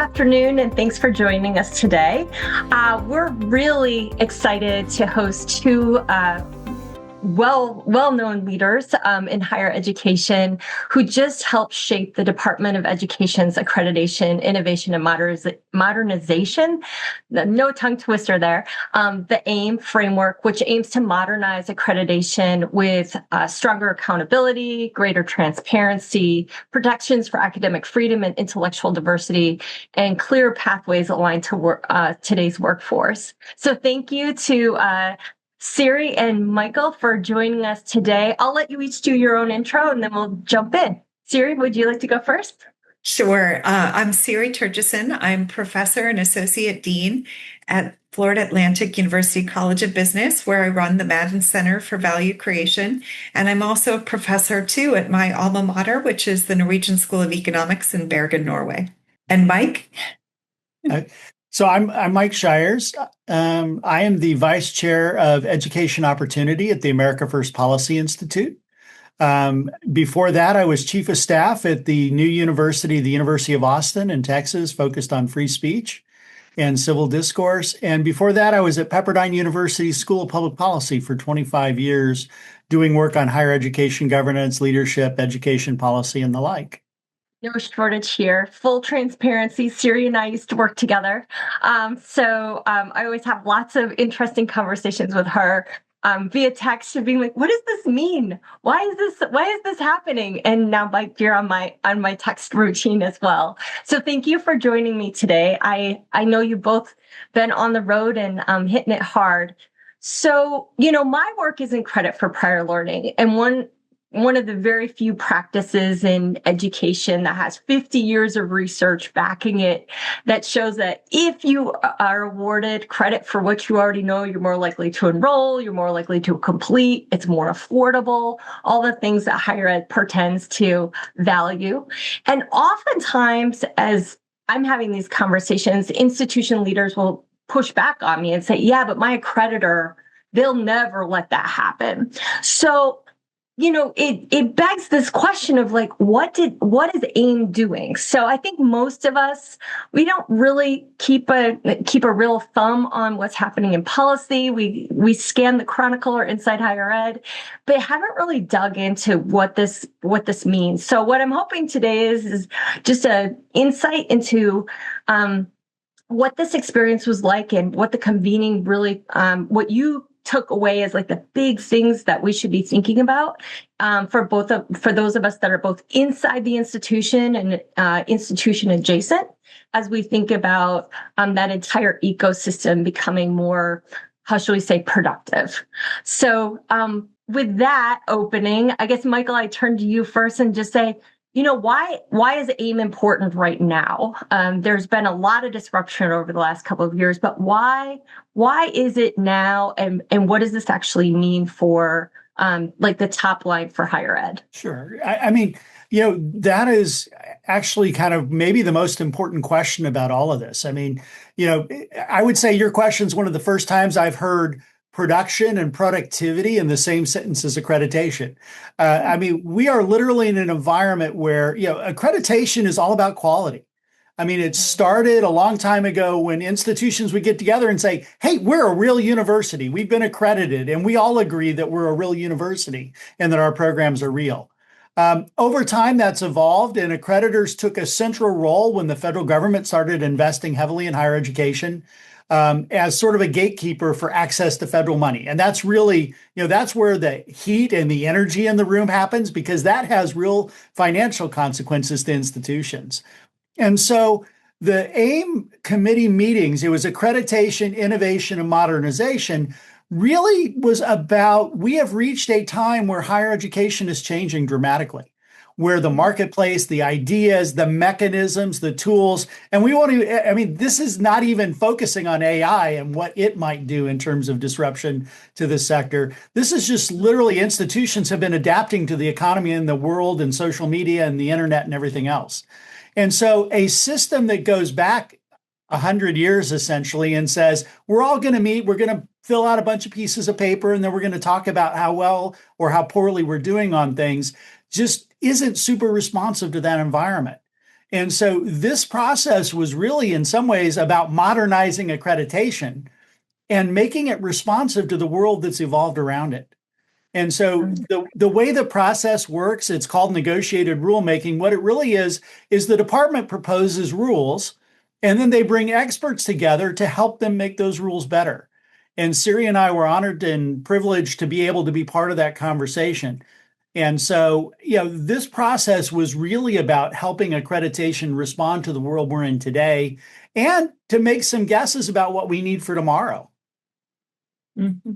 afternoon, and thanks for joining us today. We're really excited to host two well-known leaders in higher education who just helped shape the Department of Education's accreditation, innovation, and modernization. No tongue twister there. The AIM framework, which aims to modernize accreditation with stronger accountability, greater transparency, protections for academic freedom and intellectual diversity, and clear pathways aligned to today's workforce. So thank you to Siri and Michael for joining us today. I'll let you each do your own intro and then we'll jump in. Siri, would you like to go first? Sure. I'm Siri Terjesen. I'm professor and associate dean at Florida Atlantic University College of Business, where I run the Madden Center for Value Creation. And I'm also a professor, too, at my alma mater, which is the Norwegian School of Economics in Bergen, Norway. And Mike? So I'm Mike Shires. I am the vice chair of education opportunity at the America First Policy Institute. Before that, I was chief of staff at the new university, the University of Austin in Texas, focused on free speech and civil discourse. And before that, I was at Pepperdine University School of Public Policy for 25 years, doing work on higher education governance, leadership, education policy, and the like. No shortage here. Full transparency. Siri and I used to work together. So I always have lots of interesting conversations with her via text of being like, what does this mean? Why is this happening? And now Mike, you're on my text routine as well. So thank you for joining me today. I know you've both been on the road and hitting it hard. So, my work is in credit for prior learning. And one of the very few practices in education that has 50 years of research backing it that shows that if you are awarded credit for what you already know, you're more likely to enroll, you're more likely to complete, it's more affordable, all the things that higher ed pretends to value. And oftentimes, as I'm having these conversations, institution leaders will push back on me and say, yeah, but my accreditor, they'll never let that happen. So it begs this question of like, what is AIM doing? So I think most of us, we don't really keep a real thumb on what's happening in policy. We scan the Chronicle or Inside Higher Ed, but haven't really dug into what this means. So what I'm hoping today is just an insight into what this experience was like and what the convening really, what you took away as like the big things that we should be thinking about for those of us that are both inside the institution and institution adjacent, as we think about that entire ecosystem becoming more, how shall we say, productive. So with that opening, I guess, Michael, I turn to you first and just say, why is AIM important right now? There's been a lot of disruption over the last couple of years, but why is it now? And what does this actually mean for the top line for higher ed? Sure. I mean, that is actually kind of maybe the most important question about all of this. I mean, I would say your question is one of the first times I've heard production and productivity in the same sentence as accreditation. I mean, we are literally in an environment where, accreditation is all about quality. I mean, it started a long time ago when institutions would get together and say, hey, we're a real university. We've been accredited, and we all agree that we're a real university and that our programs are real. Over time, that's evolved, and accreditors took a central role when the federal government started investing heavily in higher education as sort of a gatekeeper for access to federal money. And that's really, that's where the heat and the energy in the room happens, because that has real financial consequences to institutions. And so the AIM committee meetings, it was accreditation, innovation, and modernization, really was about, we have reached a time where higher education is changing dramatically, where the marketplace, the ideas, the mechanisms, the tools, and we want to, I mean, this is not even focusing on AI and what it might do in terms of disruption to this sector. This is just literally institutions have been adapting to the economy and the world and social media and the internet and everything else. And so a system that goes back 100 years essentially and says, we're all going to meet, we're going to fill out a bunch of pieces of paper, and then we're going to talk about how well or how poorly we're doing on things, just isn't super responsive to that environment. And so this process was really, in some ways, about modernizing accreditation and making it responsive to the world that's evolved around it. And so the way the process works, it's called negotiated rulemaking. What it really is the department proposes rules, and then they bring experts together to help them make those rules better. And Siri and I were honored and privileged to be able to be part of that conversation. And so, this process was really about helping accreditation respond to the world we're in today and to make some guesses about what we need for tomorrow. Mm-hmm.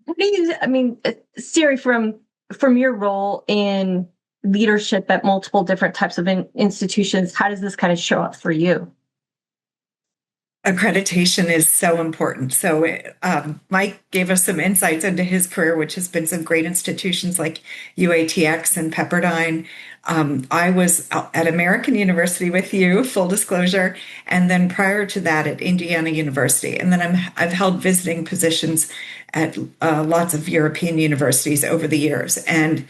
What do you, I mean, Siri, from your role in leadership at multiple different types of institutions, how does this kind of show up for you? Accreditation is so important. So Mike gave us some insights into his career, which has been some great institutions like UATX and Pepperdine. I was at American University with you, full disclosure, and then prior to that at Indiana University. And then I've held visiting positions at lots of European universities over the years. And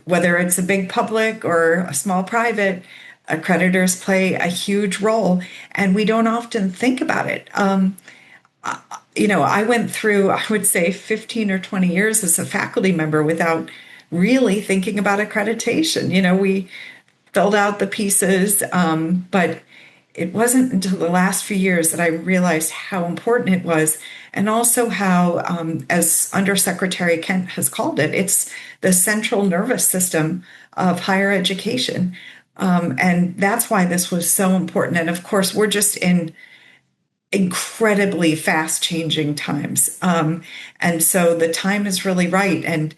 whether it's a big public or a small private, accreditors play a huge role, and we don't often think about it. I went through, I would say, 15 or 20 years as a faculty member without really thinking about accreditation. We filled out the pieces, but it wasn't until the last few years that I realized how important it was, and also how, as Undersecretary Kent has called it, it's the central nervous system of higher education. And that's why this was so important. And of course, we're just in incredibly fast changing times. And so the time is really right. And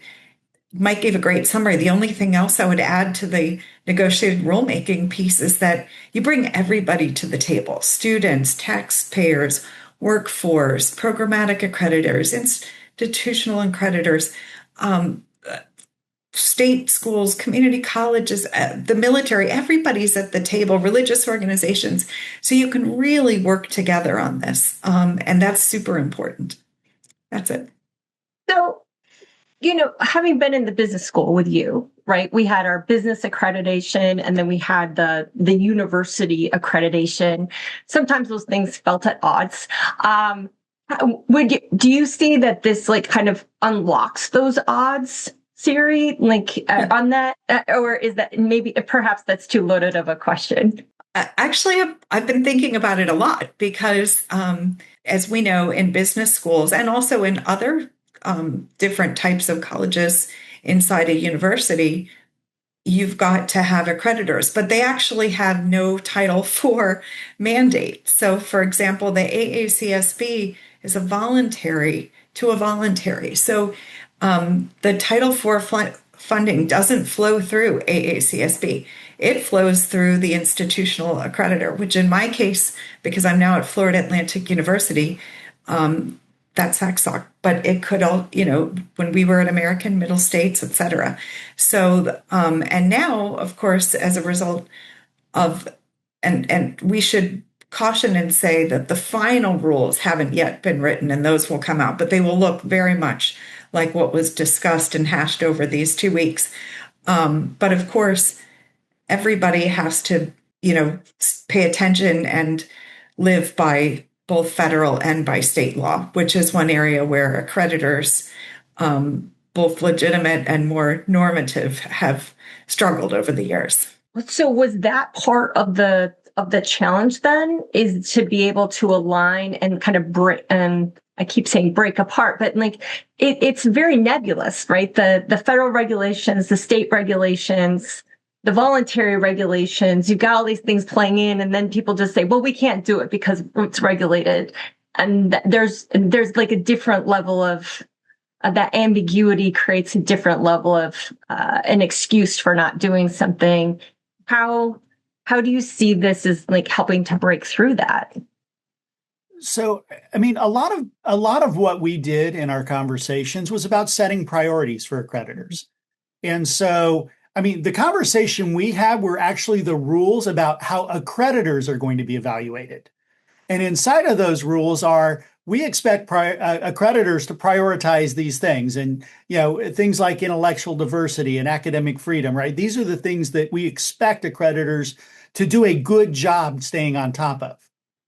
Mike gave a great summary. The only thing else I would add to the negotiated rulemaking piece is that you bring everybody to the table: students, taxpayers, workforce, programmatic accreditors, institutional accreditors, state schools, community colleges, the military. Everybody's at the table, religious organizations. So you can really work together on this. And that's super important. That's it. So, having been in the business school with you, right? We had our business accreditation, and then we had the university accreditation. Sometimes those things felt at odds. Do you see that this kind of unlocks those odds, Siri, on that, or is that perhaps that's too loaded of a question? Actually, I've been thinking about it a lot because, as we know, in business schools and also in other different types of colleges inside a university, you've got to have accreditors, but they actually have no Title IV mandate. So, for example, the AACSB is a voluntary to a voluntary. So the Title IV funding doesn't flow through AACSB. It flows through the institutional accreditor, which in my case, because I'm now at Florida Atlantic University, that's ACSOC, but it could all, when we were at American, Middle States, et cetera. So, and now, of course, as a result of, and we should caution and say that the final rules haven't yet been written, and those will come out, but they will look very much like what was discussed and hashed over these 2 weeks. But of course, everybody has to, pay attention and live by both federal and by state law, which is one area where accreditors, both legitimate and more normative, have struggled over the years. So was that part of the challenge then, is to be able to align and kind of break, and I keep saying break apart, but it's very nebulous, right? The federal regulations, the state regulations, the voluntary regulations, you've got all these things playing in, and then people just say, well, we can't do it because it's regulated. And there's a different level of that ambiguity creates a different level of an excuse for not doing something. How do you see this as helping to break through that? So, I mean, a lot of what we did in our conversations was about setting priorities for accreditors. And so, I mean, the conversation we had were actually the rules about how accreditors are going to be evaluated. And inside of those rules are we expect accreditors to prioritize these things, and things like intellectual diversity and academic freedom, right? These are the things that we expect accreditors to do a good job staying on top of.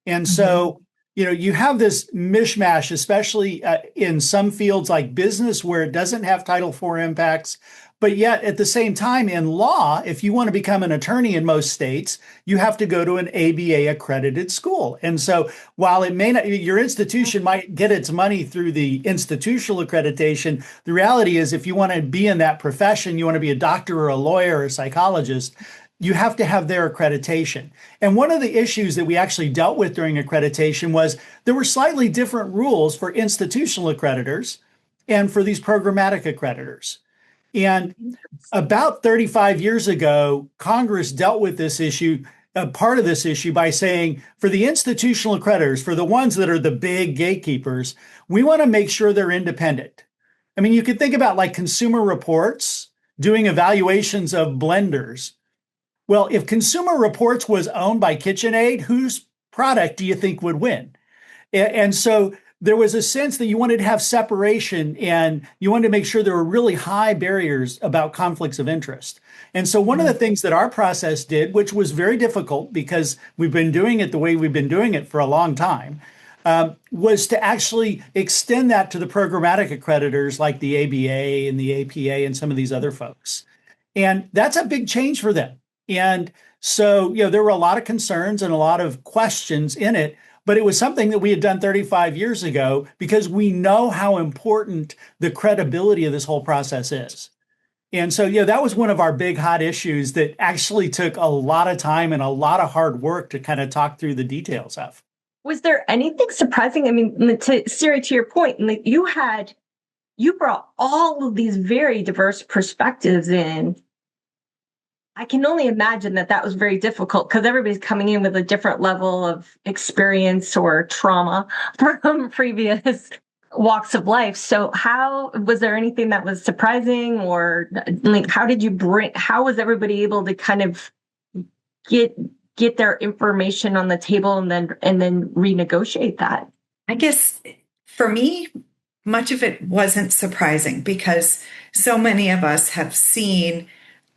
And so, you have this mishmash, especially in some fields like business, where it doesn't have Title IV impacts. But yet, at the same time, in law, if you want to become an attorney in most states, you have to go to an ABA accredited school. And so, while it may not, your institution might get its money through the institutional accreditation, the reality is, if you want to be in that profession, you want to be a doctor or a lawyer or a psychologist, you have to have their accreditation. And one of the issues that we actually dealt with during accreditation was there were slightly different rules for institutional accreditors and for these programmatic accreditors. And about 35 years ago, Congress dealt with this issue, part of this issue, by saying for the institutional accreditors, for the ones that are the big gatekeepers, we want to make sure they're independent. I mean, you could think about like Consumer Reports doing evaluations of blenders. Well, if Consumer Reports was owned by KitchenAid, whose product do you think would win? And so there was a sense that you wanted to have separation, and you wanted to make sure there were really high barriers about conflicts of interest. And so one of the things that our process did, which was very difficult because we've been doing it the way we've been doing it for a long time, was to actually extend that to the programmatic accreditors like the ABA and the APA and some of these other folks. And that's a big change for them. And so, there were a lot of concerns and a lot of questions in it, but it was something that we had done 35 years ago because we know how important the credibility of this whole process is. And so, that was one of our big hot issues that actually took a lot of time and a lot of hard work to kind of talk through the details of. Was there anything surprising? I mean, Siri, to your point, you brought all of these very diverse perspectives in. I can only imagine that was very difficult because everybody's coming in with a different level of experience or trauma from previous walks of life. So was there anything that was surprising, or like, how was everybody able to kind of get their information on the table and then renegotiate that? I guess for me, much of it wasn't surprising because so many of us have seen,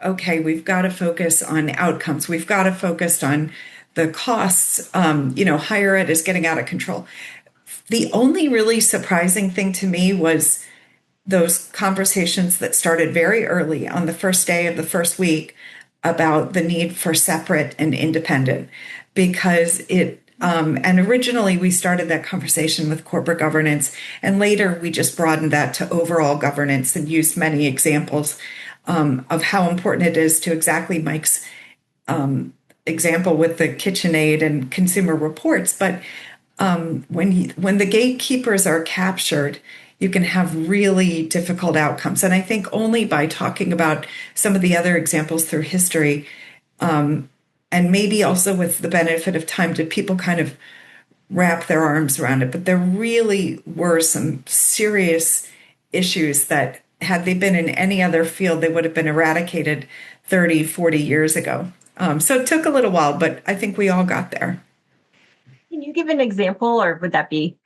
okay, we've got to focus on outcomes. We've got to focus on the costs. Higher ed is getting out of control. The only really surprising thing to me was those conversations that started very early on the first day of the first week about the need for separate and independent, because and originally we started that conversation with corporate governance, and later we just broadened that to overall governance and used many examples of how important it is to exactly Mike's example with the KitchenAid and Consumer Reports. But when the gatekeepers are captured, you can have really difficult outcomes. And I think only by talking about some of the other examples through history, and maybe also with the benefit of time, did people kind of wrap their arms around it. But there really were some serious issues that, had they been in any other field, they would have been eradicated 30, 40 years ago. So it took a little while, but I think we all got there. Can you give an example, or would that be?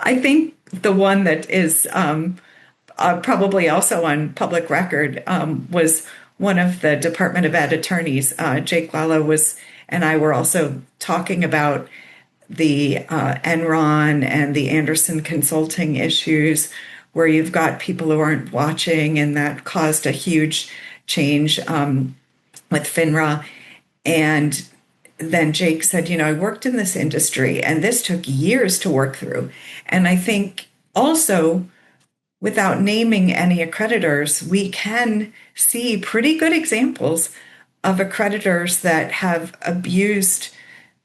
I think the one that is probably also on public record was one of the Department of Ed attorneys. Jake Lalo and I were also talking about the Enron and the Anderson Consulting issues, where you've got people who aren't watching, and that caused a huge change with FINRA. And then Jake said, I worked in this industry, and this took years to work through. And I think also, without naming any accreditors, we can see pretty good examples of accreditors that have abused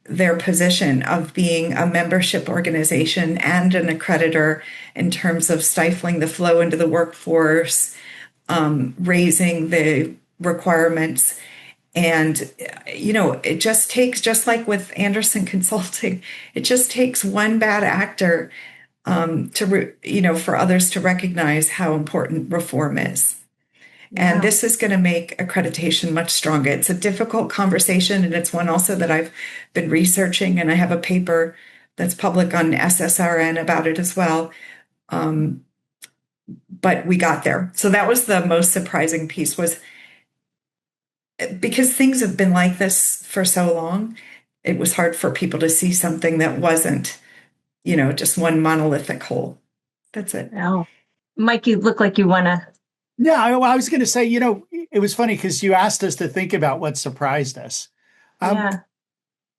their position of being a membership organization and an accreditor in terms of stifling the flow into the workforce, raising the requirements. And, it just takes, just like with Anderson Consulting, it just takes one bad actor for others to recognize how important reform is. Yeah. And this is going to make accreditation much stronger. It's a difficult conversation, and it's one also that I've been researching, and I have a paper that's public on SSRN about it as well. But we got there. So that was the most surprising piece, was because things have been like this for so long, it was hard for people to see something that wasn't, just one monolithic whole. That's it. Oh, Mike, you look like you want to. Yeah, I was going to say, it was funny because you asked us to think about what surprised us. Yeah.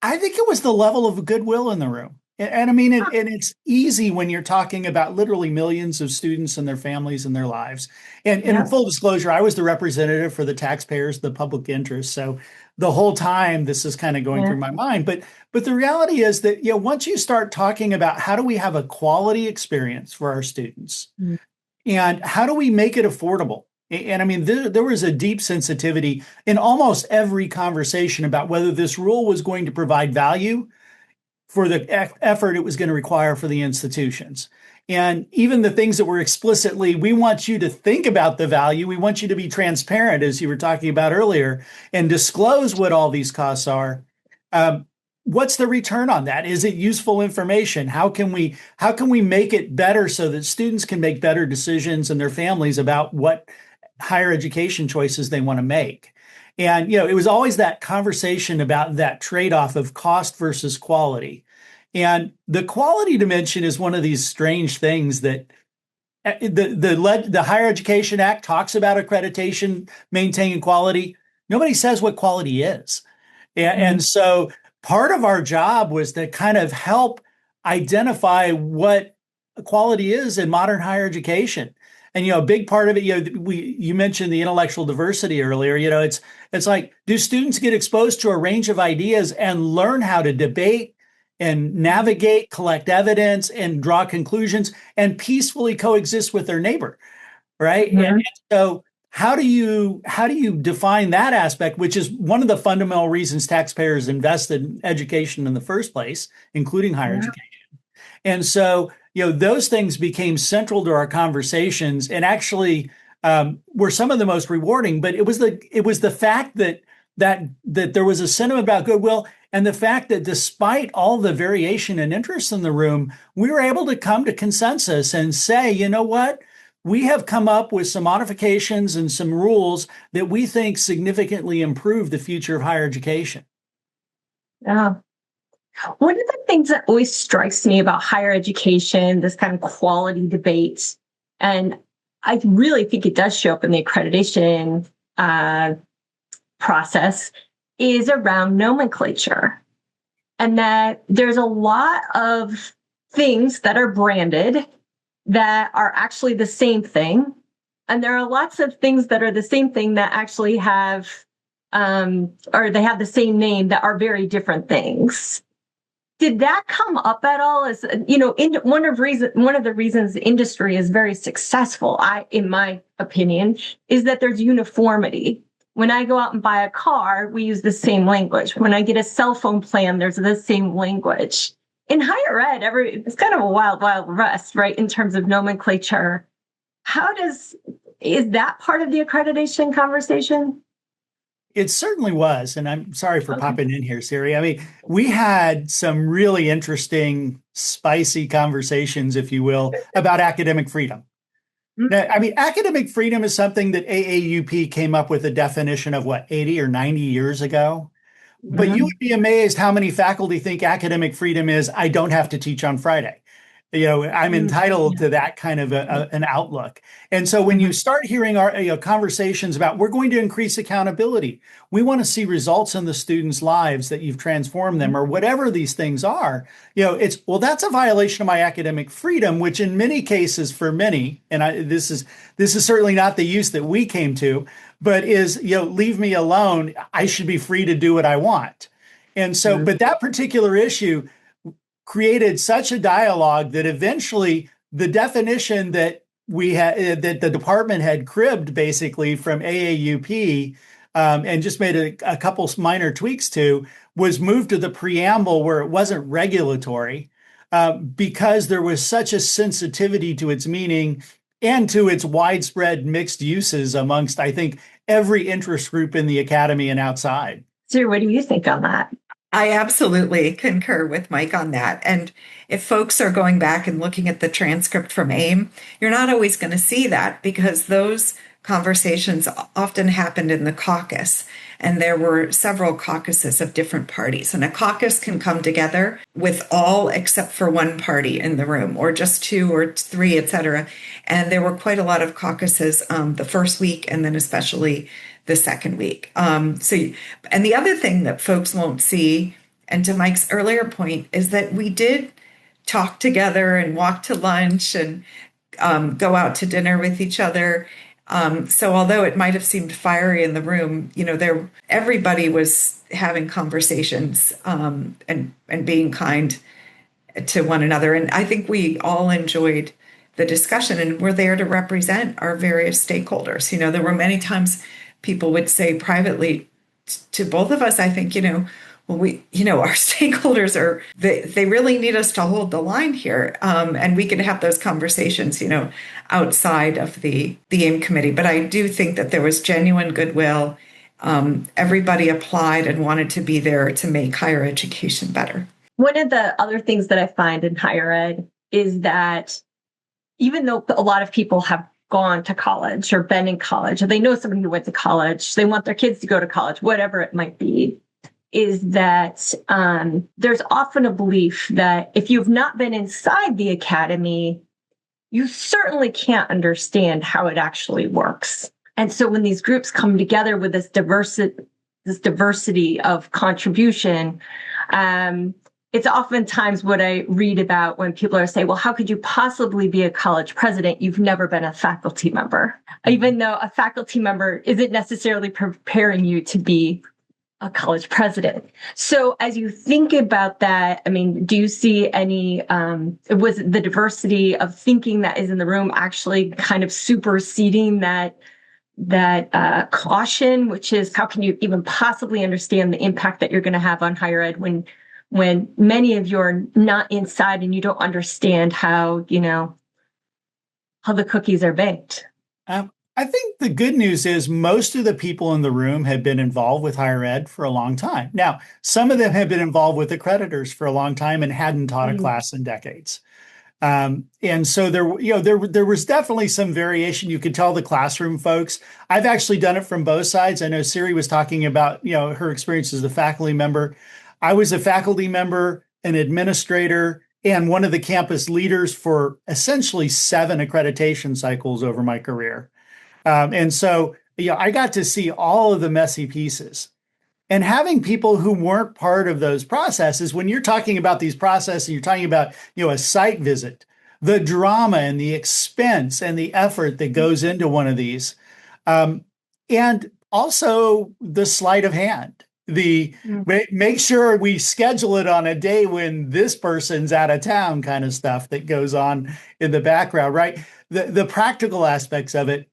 I think it was the level of goodwill in the room. And I mean, and it's easy when you're talking about literally millions of students and their families and their lives. And in full disclosure, I was the representative for the taxpayers, the public interest. So the whole time this is kind of going through my mind. But the reality is that, once you start talking about how do we have a quality experience for our students, and how do we make it affordable? And I mean, there was a deep sensitivity in almost every conversation about whether this rule was going to provide value for the effort it was going to require for the institutions. And even the things that were explicitly, we want you to think about the value. We want you to be transparent, as you were talking about earlier, and disclose what all these costs are. What's the return on that? Is it useful information? How can we make it better so that students can make better decisions and their families about what higher education choices they want to make? And, it was always that conversation about that trade-off of cost versus quality. And the quality dimension is one of these strange things that the Higher Education Act talks about accreditation, maintaining quality. Nobody says what quality is. And so part of our job was to kind of help identify what quality is in modern higher education. And, a big part of it, you mentioned the intellectual diversity earlier. It's like, do students get exposed to a range of ideas and learn how to debate and navigate, collect evidence, and draw conclusions and peacefully coexist with their neighbor, right? And so how do you define that aspect, which is one of the fundamental reasons taxpayers invested in education in the first place, including higher education? And so, those things became central to our conversations, and actually were some of the most rewarding. But it was the fact that there was a sentiment about goodwill, and the fact that despite all the variation and interest in the room, we were able to come to consensus and say, you know what? We have come up with some modifications and some rules that we think significantly improve the future of higher education. Yeah. One of the things that always strikes me about higher education, this kind of quality debate, and I really think it does show up in the accreditation process, is around nomenclature. And that there's a lot of things that are branded that are actually the same thing. And there are lots of things that are the same thing that actually have, or they have the same name that are very different things. Did that come up at all? As one of the reasons the industry is very successful, in my opinion, is that there's uniformity. When I go out and buy a car, we use the same language. When I get a cell phone plan, there's the same language. In higher ed, it's kind of a wild, wild west, right? In terms of nomenclature, is that part of the accreditation conversation? It certainly was. And I'm sorry for popping in here, Siri. I mean, we had some really interesting, spicy conversations, if you will, about academic freedom. Now, I mean, academic freedom is something that AAUP came up with a definition of 80 or 90 years ago. But you would be amazed how many faculty think academic freedom is, I don't have to teach on Friday. I'm entitled to that kind of an outlook. And so when you start hearing our conversations about, we're going to increase accountability, we want to see results in the students' lives that you've transformed them, or whatever these things are, that's a violation of my academic freedom, which in many cases for many, and this is certainly not the use that we came to, but is, leave me alone. I should be free to do what I want. And so, but that particular issue created such a dialogue that eventually the definition that we had, that the department had cribbed basically from AAUP and just made a couple minor tweaks to, was moved to the preamble where it wasn't regulatory because there was such a sensitivity to its meaning and to its widespread mixed uses amongst, I think, every interest group in the academy and outside. So what do you think on that? I absolutely concur with Mike on that. And if folks are going back and looking at the transcript from AIM, you're not always going to see that because those conversations often happened in the caucus. And there were several caucuses of different parties. And a caucus can come together with all except for one party in the room, or just two or three, et cetera. And there were quite a lot of caucuses the first week, and then especially the second week. And the other thing that folks won't see, and to Mike's earlier point, is that we did talk together and walk to lunch and go out to dinner with each other. So although it might have seemed fiery in the room, there everybody was having conversations and being kind to one another. And I think we all enjoyed the discussion and we're there to represent our various stakeholders. There were many times people would say privately to both of us, I think, well, our stakeholders they really need us to hold the line here. And we can have those conversations, outside of the AIM committee. But I do think that there was genuine goodwill. Everybody applied and wanted to be there to make higher education better. One of the other things that I find in higher ed is that even though a lot of people have gone to college or been in college, or they know somebody who went to college, they want their kids to go to college, whatever it might be, is that there's often a belief that if you've not been inside the academy, you certainly can't understand how it actually works. And so when these groups come together with this diversity of contribution, it's oftentimes what I read about when people are saying, well, how could you possibly be a college president? You've never been a faculty member, even though a faculty member isn't necessarily preparing you to be a college president. So as you think about that, I mean, do you see any, was the diversity of thinking that is in the room actually kind of superseding that caution, which is how can you even possibly understand the impact that you're going to have on higher ed when many of you are not inside and you don't understand how the cookies are baked? I think the good news is most of the people in the room have been involved with higher ed for a long time. Now, some of them have been involved with accreditors for a long time and hadn't taught a class in decades. And so there was definitely some variation. You could tell the classroom folks. I've actually done it from both sides. I know Siri was talking about, her experience as a faculty member. I was a faculty member, an administrator, and one of the campus leaders for essentially 7 accreditation cycles over my career. And so, I got to see all of the messy pieces. And having people who weren't part of those processes, when you're talking about these processes, you're talking about, a site visit, the drama and the expense and the effort that goes into one of these. And also the sleight of hand, make sure we schedule it on a day when this person's out of town kind of stuff that goes on in the background, right? The practical aspects of it.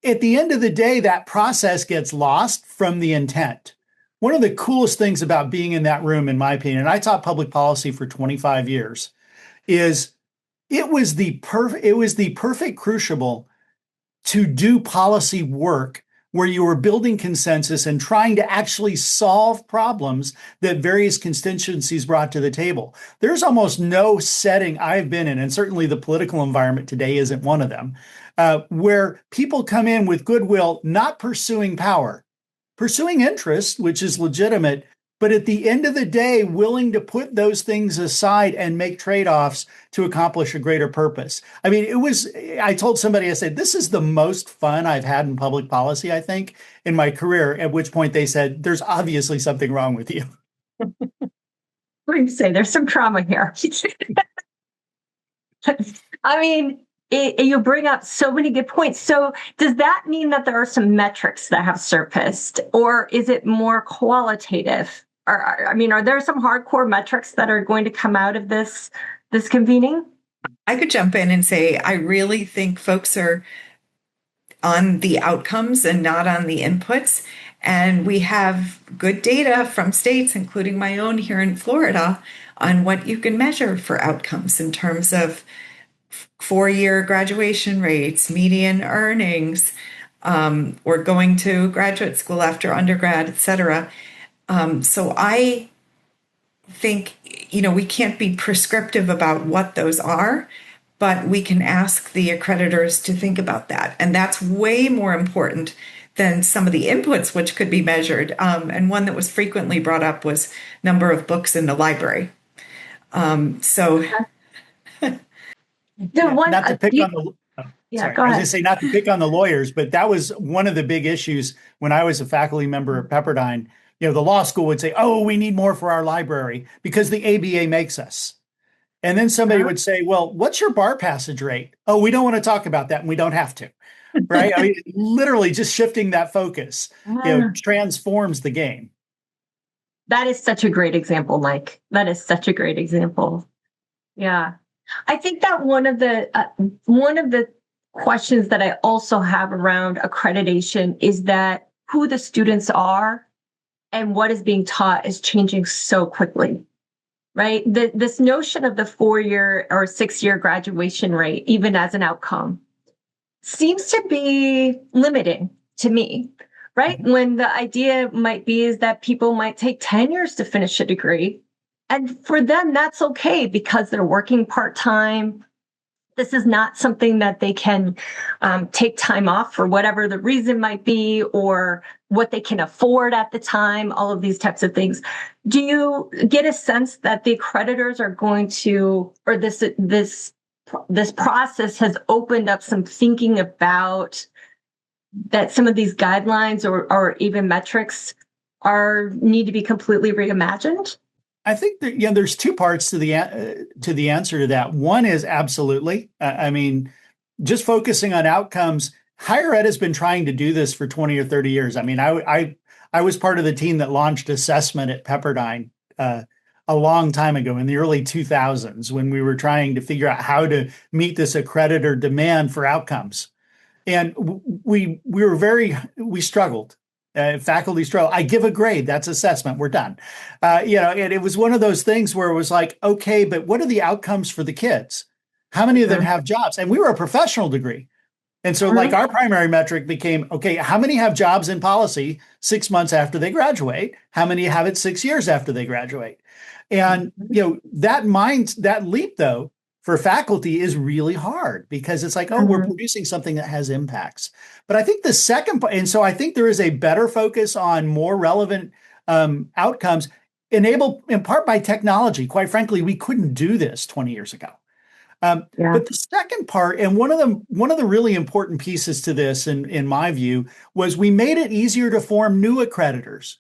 At the end of the day, that process gets lost from the intent. One of the coolest things about being in that room, in my opinion, and I taught public policy for 25 years, is it was the perfect crucible to do policy work where you were building consensus and trying to actually solve problems that various constituencies brought to the table. There's almost no setting I've been in, and certainly the political environment today isn't one of them, where people come in with goodwill, not pursuing power, pursuing interest, which is legitimate, but at the end of the day, willing to put those things aside and make trade-offs to accomplish a greater purpose. I mean, I told somebody, I said, this is the most fun I've had in public policy, I think, in my career, at which point they said, there's obviously something wrong with you. What do you say? There's some trauma here. I mean, you bring up so many good points. So does that mean that there are some metrics that have surfaced, or is it more qualitative? Are there some hardcore metrics that are going to come out of this convening? I could jump in and say, I really think folks are on the outcomes and not on the inputs. And we have good data from states, including my own here in Florida, on what you can measure for outcomes in terms of 4-year graduation rates, median earnings, or going to graduate school after undergrad, et cetera. So I think, we can't be prescriptive about what those are, but we can ask the accreditors to think about that. And that's way more important than some of the inputs, which could be measured. And one that was frequently brought up was number of books in the library. So The Yeah, one, not to pick on you, the, oh, yeah, sorry, go I was going ahead. to say not to pick on the lawyers, but that was one of the big issues when I was a faculty member at Pepperdine. The law school would say, "Oh, we need more for our library because the ABA makes us." And then somebody would say, "Well, what's your bar passage rate?" "Oh, we don't want to talk about that, and we don't have to." Right? I mean, literally just shifting that focus, transforms the game. That is such a great example, Mike. That is such a great example. Yeah. I think that one of the questions that I also have around accreditation is that who the students are and what is being taught is changing so quickly, right? This notion of the 4-year or 6-year graduation rate, even as an outcome, seems to be limiting to me, right? Mhm. When the idea might be is that people might take 10 years to finish a degree. And for them, that's okay because they're working part time. This is not something that they can take time off for whatever the reason might be or what they can afford at the time, all of these types of things. Do you get a sense that the accreditors are going to, or this process has opened up some thinking about that some of these guidelines or even metrics are need to be completely reimagined? I think that there's two parts to the answer to that. One is absolutely. I mean, just focusing on outcomes. Higher ed has been trying to do this for 20 or 30 years. I mean, I was part of the team that launched assessment at Pepperdine a long time ago in the early 2000s when we were trying to figure out how to meet this accreditor demand for outcomes. And we struggled. Faculty struggle. I give a grade. That's assessment. We're done. And it was one of those things where it was like, okay, but what are the outcomes for the kids? How many of them have jobs? And we were a professional degree. And so, like, our primary metric became, okay, how many have jobs in policy 6 months after they graduate? How many have it 6 years after they graduate? And, that leap, though, for faculty is really hard because it's like, oh, we're producing something that has impacts. But I think the second, and so I think there is a better focus on more relevant outcomes enabled in part by technology. Quite frankly, we couldn't do this 20 years ago. Yeah. But the second part, and one of the really important pieces to this, in my view, was we made it easier to form new accreditors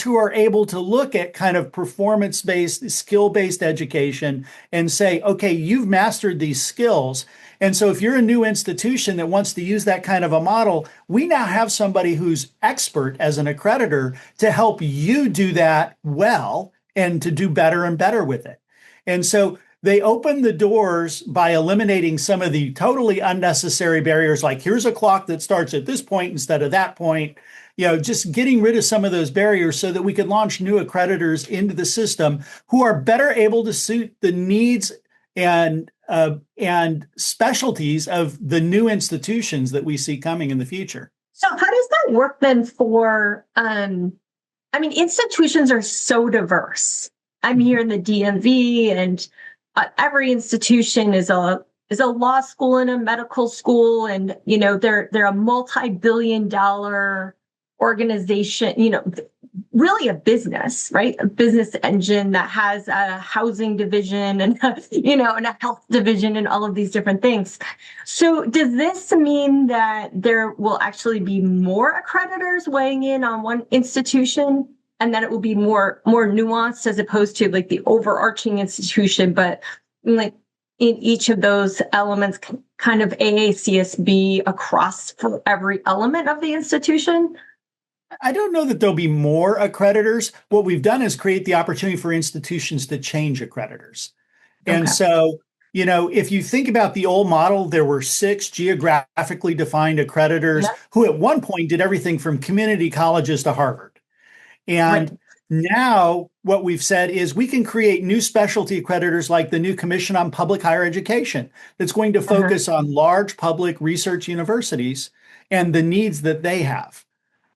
who are able to look at kind of performance-based, skill-based education and say, okay, you've mastered these skills. And so if you're a new institution that wants to use that kind of a model, we now have somebody who's expert as an accreditor to help you do that well and to do better and better with it. And so they opened the doors by eliminating some of the totally unnecessary barriers, like here's a clock that starts at this point instead of that point. Just getting rid of some of those barriers so that we could launch new accreditors into the system who are better able to suit the needs and specialties of the new institutions that we see coming in the future. So how does that work then for institutions are so diverse. I'm here in the DMV and every institution is a law school and a medical school, and they're a multi-billion-dollar organization. Really a business, right? A business engine that has a housing division and and a health division and all of these different things. So does this mean that there will actually be more accreditors weighing in on one institution? And then it will be more nuanced as opposed to like the overarching institution, but like in each of those elements, kind of AACSB across for every element of the institution? I don't know that there'll be more accreditors. What we've done is create the opportunity for institutions to change accreditors. And Okay. so, if you think about the old model, there were 6 geographically defined accreditors Yeah. who at one point did everything from community colleges to Harvard. Right. And now what we've said is we can create new specialty accreditors like the new Commission on Public Higher Education that's going to focus on large public research universities and the needs that they have.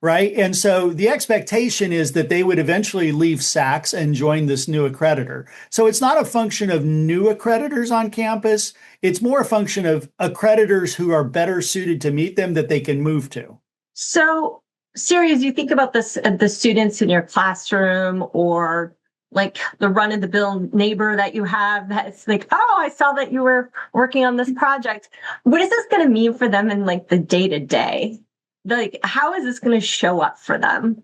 right? And so the expectation is that they would eventually leave SACS and join this new accreditor. So it's not a function of new accreditors on campus. It's more a function of accreditors who are better suited to meet them that they can move to. So, Siri, as you think about this, the students in your classroom, or like the run-of-the-mill neighbor that you have, that's like, oh, I saw that you were working on this project. What is this going to mean for them in like the day-to-day? Like, how is this going to show up for them?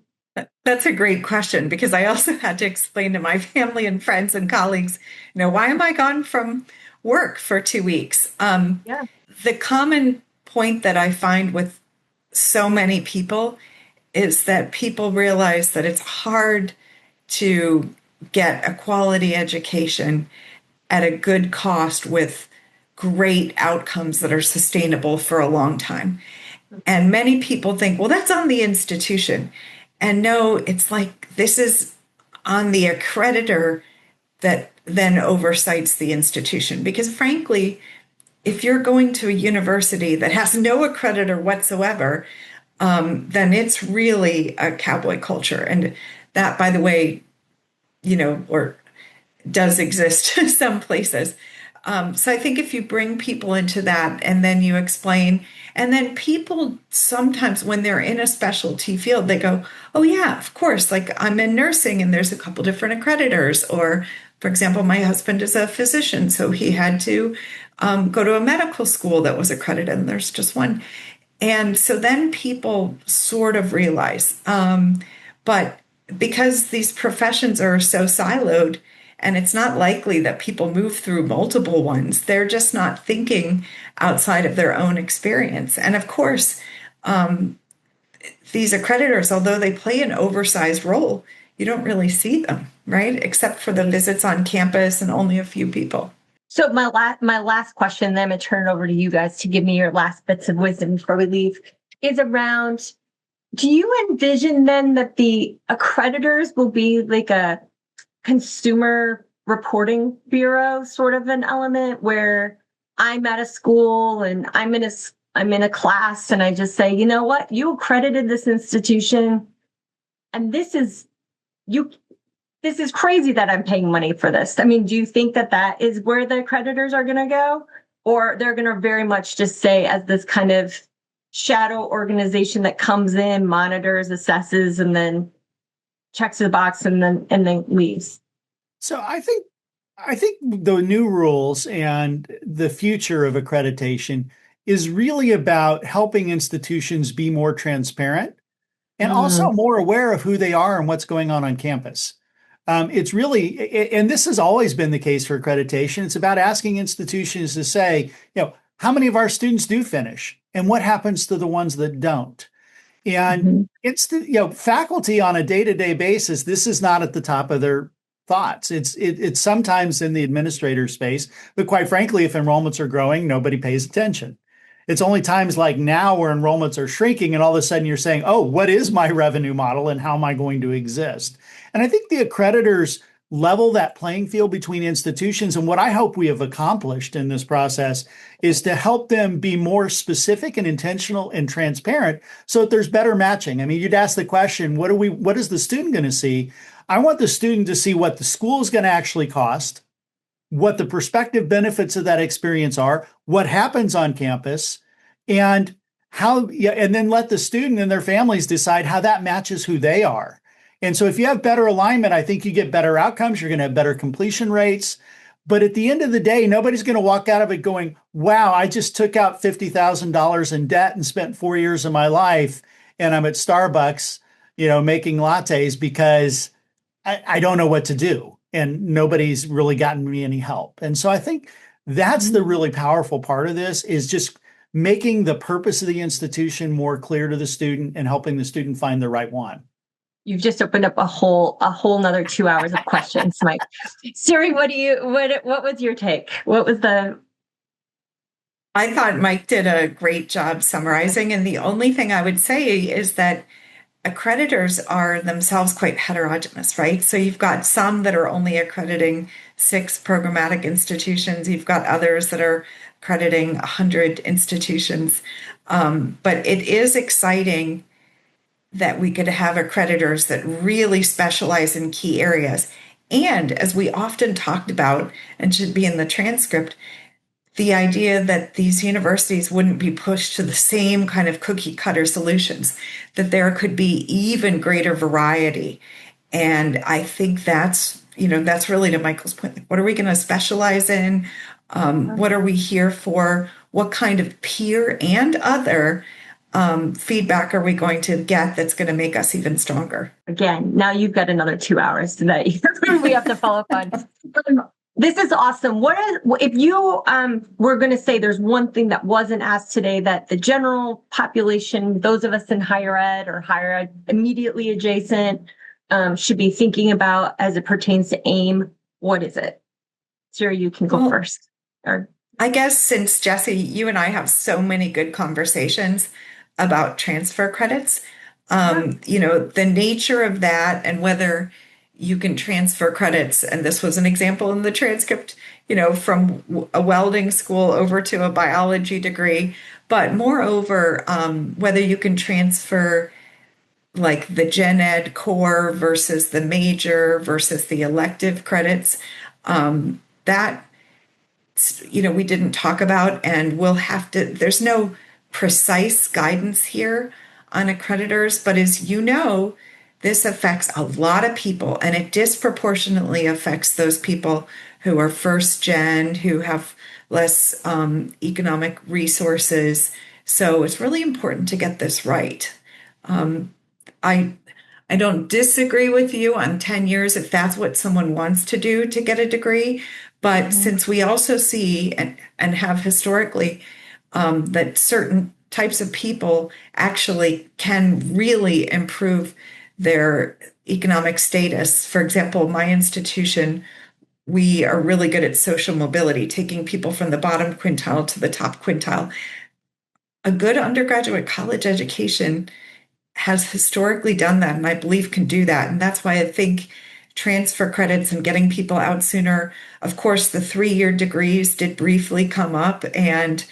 That's a great question, because I also had to explain to my family and friends and colleagues, why am I gone from work for 2 weeks? Yeah. The common point that I find with so many people is that people realize that it's hard to get a quality education at a good cost with great outcomes that are sustainable for a long time. And many people think, well, that's on the institution. And no, it's like this is on the accreditor that then oversights the institution. Because frankly, if you're going to a university that has no accreditor whatsoever, then it's really a cowboy culture. And that, by the way, or does exist some places. So I think if you bring people into that and then you explain, and then people sometimes when they're in a specialty field, they go, oh yeah, of course, like I'm in nursing and there's a couple different accreditors. Or for example, my husband is a physician, so he had to go to a medical school that was accredited, and there's just one. And so then people sort of realize, but because these professions are so siloed, and it's not likely that people move through multiple ones, they're just not thinking outside of their own experience. And of course, these accreditors, although they play an oversized role, you don't really see them, right? Except for the visits on campus and only a few people. So my last question, then I'm going to turn it over to you guys to give me your last bits of wisdom before we leave, is around, do you envision then that the accreditors will be like a consumer reporting bureau sort of an element, where I'm at a school and I'm in a class and I just say, you know what, you accredited this institution, and this is crazy that I'm paying money for this. I mean, do you think that is where the accreditors are going to go? Or they're going to very much just say, as this kind of shadow organization that comes in, monitors, assesses, and then checks the box and then leaves? So I think the new rules and the future of accreditation is really about helping institutions be more transparent and also more aware of who they are and what's going on campus. It's really, and this has always been the case for accreditation. It's about asking institutions to say, how many of our students do finish and what happens to the ones that don't? And it's faculty on a day-to-day basis, this is not at the top of their thoughts. It's sometimes in the administrator space, but quite frankly, if enrollments are growing, nobody pays attention. It's only times like now where enrollments are shrinking and all of a sudden you're saying, oh, what is my revenue model and how am I going to exist? And I think the accreditors level that playing field between institutions. And what I hope we have accomplished in this process is to help them be more specific and intentional and transparent so that there's better matching. I mean, you'd ask the question, what is the student going to see? I want the student to see what the school is going to actually cost, what the prospective benefits of that experience are, what happens on campus, and and then let the student and their families decide how that matches who they are. And so if you have better alignment, I think you get better outcomes. You're going to have better completion rates. But at the end of the day, nobody's going to walk out of it going, wow, I just took out $50,000 in debt and spent 4 years of my life, and I'm at Starbucks, making lattes because I don't know what to do. And nobody's really gotten me any help. And so I think that's the really powerful part of this, is just making the purpose of the institution more clear to the student and helping the student find the right one. You've just opened up a whole nother 2 hours of questions, Mike. Siri, what was your take? I thought Mike did a great job summarizing. And the only thing I would say is that accreditors are themselves quite heterogeneous, right? So you've got some that are only accrediting 6 programmatic institutions. You've got others that are accrediting 100 institutions. But it is exciting that we could have accreditors that really specialize in key areas. And as we often talked about, and should be in the transcript, the idea that these universities wouldn't be pushed to the same kind of cookie cutter solutions, that there could be even greater variety. And I think that's really to Michael's point. Like, what are we going to specialize in? What are we here for? What kind of peer and other feedback are we going to get that's going to make us even stronger? Again, now you've got another 2 hours that we have to follow up on. This is awesome. If you were going to say there's one thing that wasn't asked today that the general population, those of us in higher ed or higher ed immediately adjacent, should be thinking about as it pertains to AIM, what is it? Siri, you can go first. I guess since Jesse, you and I have so many good conversations about transfer credits, the nature of that and whether you can transfer credits. And this was an example in the transcript, from a welding school over to a biology degree, but moreover, whether you can transfer like the gen ed core versus the major versus the elective credits, that we didn't talk about, and there's no precise guidance here on accreditors, but as you know, this affects a lot of people, and it disproportionately affects those people who are first gen, who have less economic resources. So it's really important to get this right. I don't disagree with you on 10 years if that's what someone wants to do to get a degree. But since we also see and have historically that certain types of people actually can really improve their economic status. For example, my institution, we are really good at social mobility, taking people from the bottom quintile to the top quintile. A good undergraduate college education has historically done that, and I believe can do that. And that's why I think transfer credits and getting people out sooner. Of course, the 3-year degrees did briefly come up, and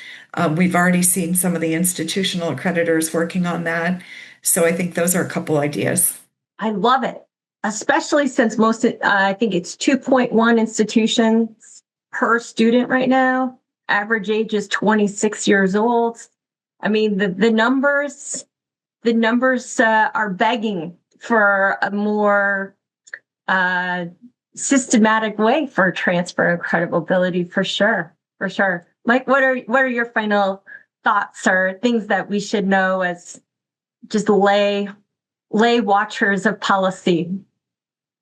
we've already seen some of the institutional accreditors working on that. So I think those are a couple ideas. I love it, especially since I think it's 2.1 institutions per student right now. Average age is 26 years old. I mean, the numbers are begging for a more systematic way for transfer accreditability, for sure. Mike, what are your final thoughts or things that we should know as just lay watchers of policy?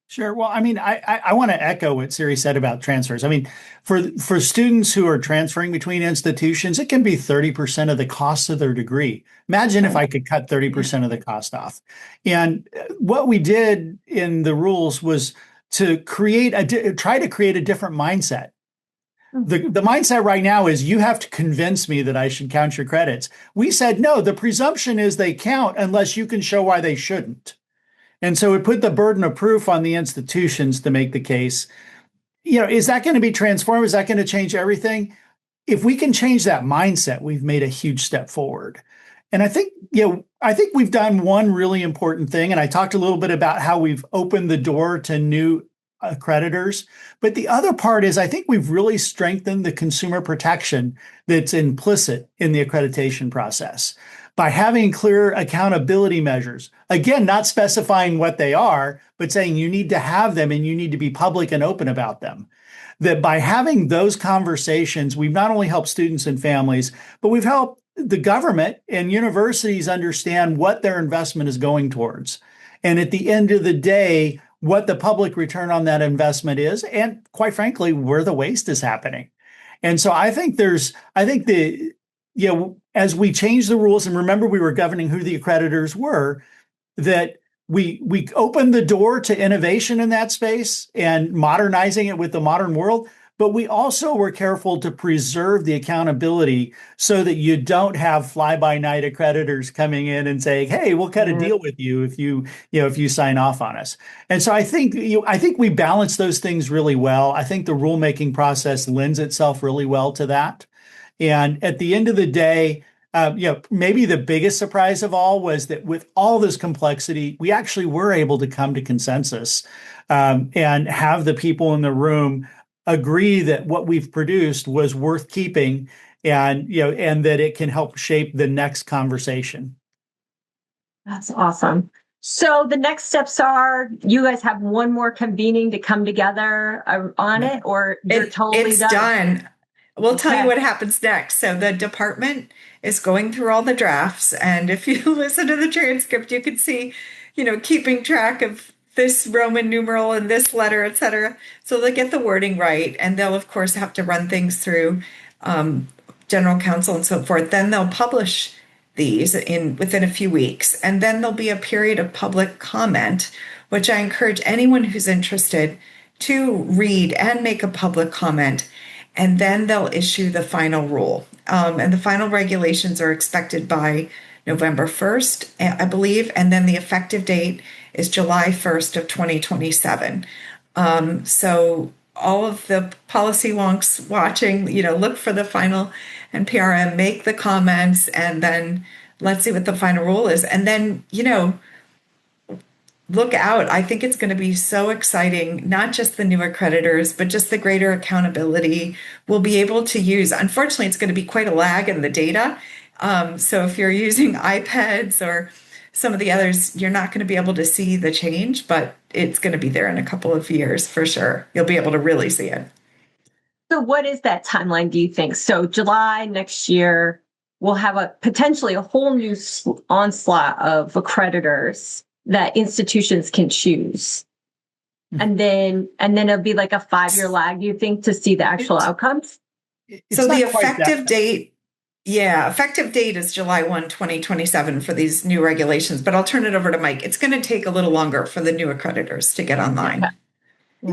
Sure. Well, I mean, I want to echo what Siri said about transfers. I mean, for students who are transferring between institutions, it can be 30% of the cost of their degree. Imagine if I could cut 30% of the cost off. And what we did in the rules was to try to create a different mindset. The mindset right now is you have to convince me that I should count your credits. We said, no, the presumption is they count unless you can show why they shouldn't. And so it put the burden of proof on the institutions to make the case. Is that going to be transformative? Is that going to change everything? If we can change that mindset, we've made a huge step forward. And I think we've done one really important thing. And I talked a little bit about how we've opened the door to new accreditors. But the other part is I think we've really strengthened the consumer protection that's implicit in the accreditation process by having clear accountability measures. Again, not specifying what they are, but saying you need to have them and you need to be public and open about them. That by having those conversations, we've not only helped students and families, but we've helped the government and universities understand what their investment is going towards. And at the end of the day, what the public return on that investment is, and quite frankly, where the waste is happening. And so I think as we change the rules, and remember we were governing who the accreditors were, that we opened the door to innovation in that space and modernizing it with the modern world, but we also were careful to preserve the accountability so that you don't have fly-by-night accreditors coming in and saying, hey, we'll cut a deal with you if you sign off on us. And so I think we balance those things really well. I think the rulemaking process lends itself really well to that. And at the end of the day, Maybe the biggest surprise of all was that with all this complexity, we actually were able to come to consensus and have the people in the room agree that what we've produced was worth keeping, and that it can help shape the next conversation. That's awesome. So the next steps are you guys have one more convening to come together on it, or you're totally it's done. We'll tell you Okay. what happens next. So the department is going through all the drafts, and if you listen to the transcript, you can see, keeping track of this Roman numeral and this letter, etc. So they'll get the wording right, and they'll of course have to run things through general counsel and so forth. Then they'll publish these within a few weeks, and then there'll be a period of public comment, which I encourage anyone who's interested to read and make a public comment. And then they'll issue the final rule. And the final regulations are expected by November 1st, I believe. And then the effective date is July 1st of 2027. So all of the policy wonks watching, look for the final NPRM, make the comments, and then let's see what the final rule is. And then, look out. I think it's going to be so exciting, not just the new accreditors, but just the greater accountability we'll be able to use. Unfortunately, it's going to be quite a lag in the data. So if you're using iPads or some of the others, you're not going to be able to see the change, but it's going to be there in a couple of years for sure. You'll be able to really see it. So what is that timeline, do you think? So July next year, we'll have potentially a whole new onslaught of accreditors that institutions can choose. And then it'll be like a 5-year lag, you think, to see the actual outcomes? So the effective date is July 1, 2027 for these new regulations, but I'll turn it over to Mike. It's going to take a little longer for the new accreditors to get online. Okay.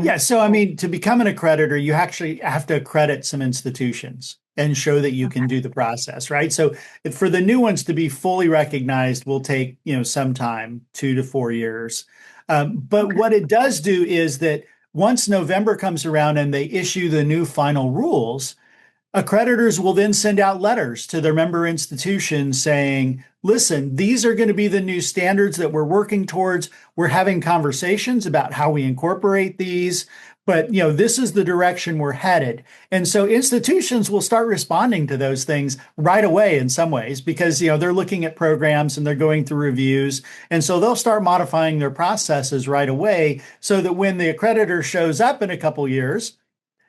Yeah. So, to become an accreditor, you actually have to accredit some institutions and show that you can do the process, right? So for the new ones to be fully recognized will take, some time, 2 to 4 years. But what it does do is that once November comes around and they issue the new final rules, accreditors will then send out letters to their member institutions saying, listen, these are going to be the new standards that we're working towards. We're having conversations about how we incorporate these, but this is the direction we're headed. And so institutions will start responding to those things right away in some ways, because they're looking at programs and they're going through reviews. And so they'll start modifying their processes right away so that when the accreditor shows up in a couple years,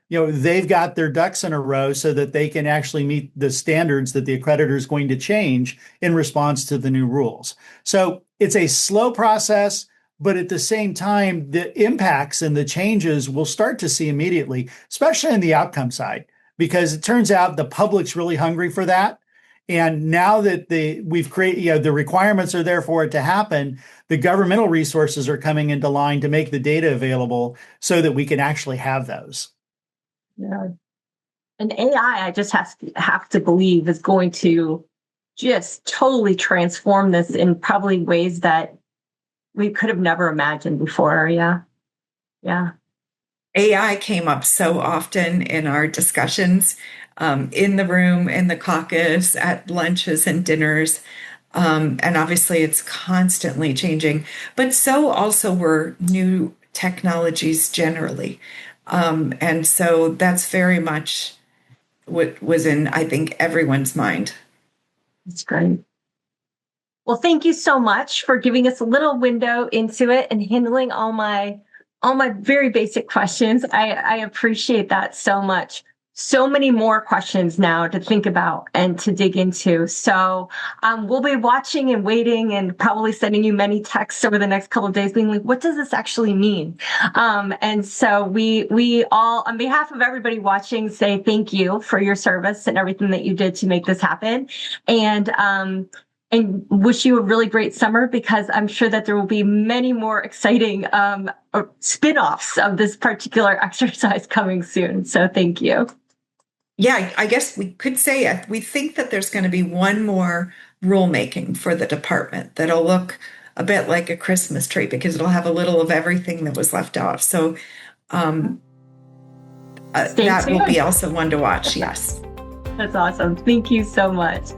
they've got their ducks in a row so that they can actually meet the standards that the accreditor is going to change in response to the new rules. So it's a slow process, but at the same time, the impacts and the changes we'll start to see immediately, especially on the outcome side, because it turns out the public's really hungry for that. And now that we've created, the requirements are there for it to happen, the governmental resources are coming into line to make the data available so that we can actually have those. Yeah. And AI, I just have to believe, is going to just totally transform this in probably ways that we could have never imagined before. Yeah. AI came up so often in our discussions, in the room, in the caucus, at lunches and dinners. And obviously it's constantly changing, but so also were new technologies generally. And so that's very much what was in, I think, everyone's mind. That's great. Well, thank you so much for giving us a little window into it and handling all my very basic questions. I appreciate that so much. So many more questions now to think about and to dig into. So we'll be watching and waiting and probably sending you many texts over the next couple of days being like, what does this actually mean? And so we all, on behalf of everybody watching, say thank you for your service and everything that you did to make this happen. And wish you a really great summer, because I'm sure that there will be many more exciting spin-offs of this particular exercise coming soon. So thank you. Yeah, I guess we could say we think that there's going to be one more rulemaking for the department that'll look a bit like a Christmas tree, because it'll have a little of everything that was left off. So that will be also one to watch. Yes. That's awesome. Thank you so much.